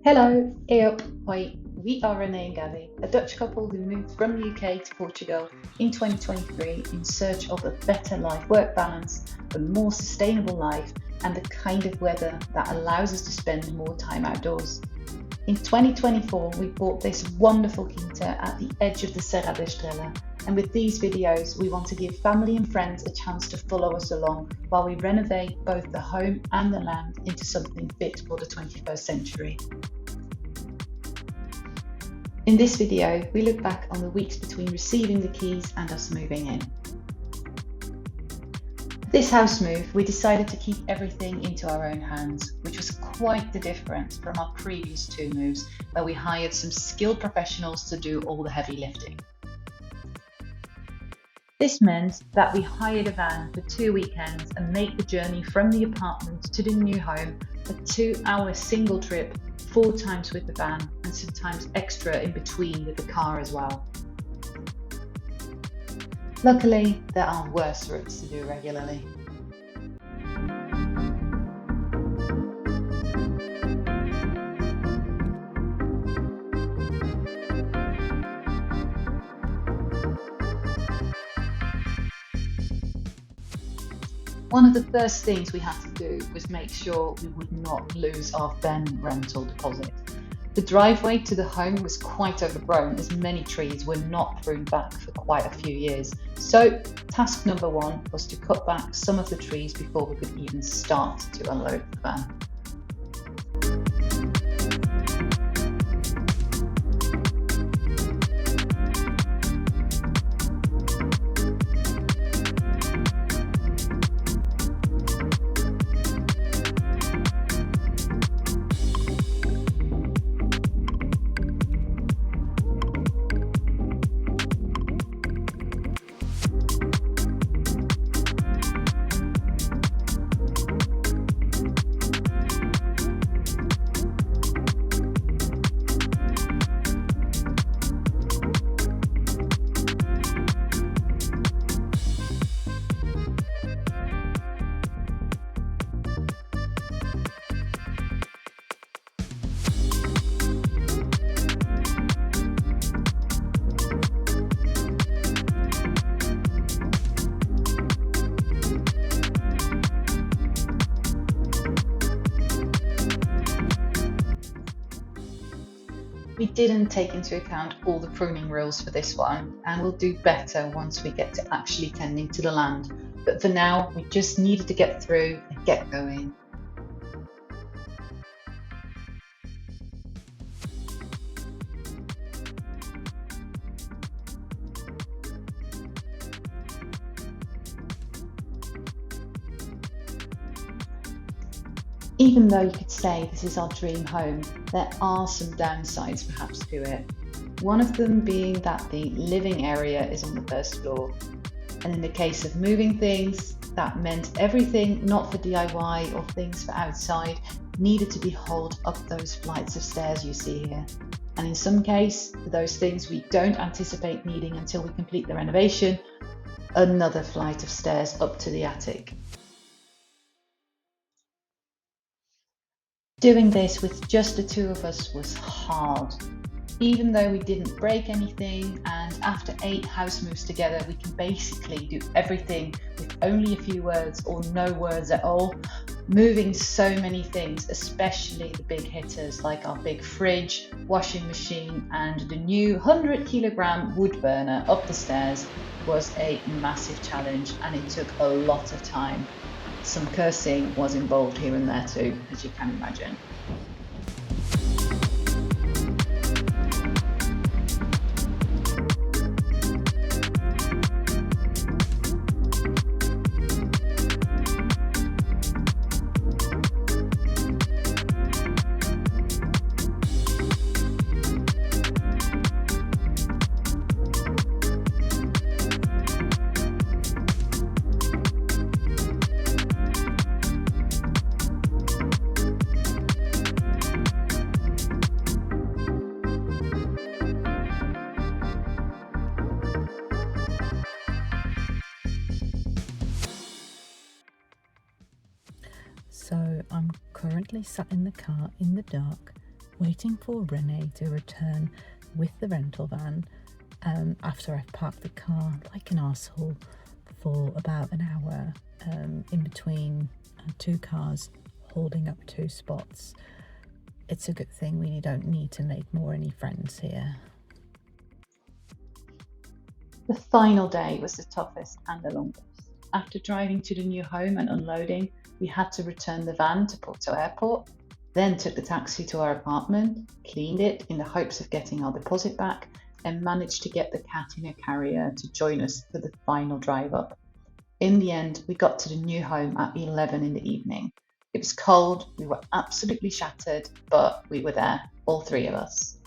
Hello, Eop, hoi. We are Renee and Gabby, a Dutch couple who moved from the UK to Portugal in 2023 in search of a better life-work balance, a more sustainable life, and the kind of weather that allows us to spend more time outdoors. In 2024, we bought this wonderful Quinta at the edge of the Serra da Estrela, and with these videos, we want to give family and friends a chance to follow us along while we renovate both the home and the land into something fit for the 21st century. In this video, we look back on the weeks between receiving the keys and us moving in. For this house move, we decided to keep everything into our own hands, which was quite the difference from our previous two moves, where we hired some skilled professionals to do all the heavy lifting. This meant that we hired a van for 2 weekends and made the journey from the apartment to the new home a 2-hour single trip, 4 times with the van and sometimes extra in between with the car as well. Luckily, there are worse routes to do regularly. One of the first things we had to do was make sure we would not lose our then rental deposit. The driveway to the home was quite overgrown as many trees were not pruned back for quite a few years. So task number 1 was to cut back some of the trees before we could even start to unload the van. We didn't take into account all the pruning rules for this one, and we'll do better once we get to actually tending to the land. But for now, we just needed to get through and get going. Even though you could say this is our dream home, there are some downsides perhaps to it. One of them being that the living area is on the first floor. And in the case of moving things, that meant everything not for DIY or things for outside needed to be hauled up those flights of stairs you see here. And in some case, for those things we don't anticipate needing until we complete the renovation, another flight of stairs up to the attic. Doing this with just the two of us was hard. Even though we didn't break anything, and after 8 house moves together, we can basically do everything with only a few words or no words at all. Moving so many things, especially the big hitters like our big fridge, washing machine, and the new 100-kilogram wood burner up the stairs was a massive challenge, and it took a lot of time. Some cursing was involved here and there too, as you can imagine. So I'm currently sat in the car in the dark, waiting for Renee to return with the rental van after I've parked the car like an arsehole for about an hour in between two cars holding up two spots. It's a good thing we don't need to make any friends here. The final day was the toughest and the longest. After driving to the new home and unloading, we had to return the van to Porto Airport, then took the taxi to our apartment, cleaned it in the hopes of getting our deposit back, and managed to get the cat in a carrier to join us for the final drive up. In the end, we got to the new home at 11 in the evening. It was cold, we were absolutely shattered, but we were there, all three of us.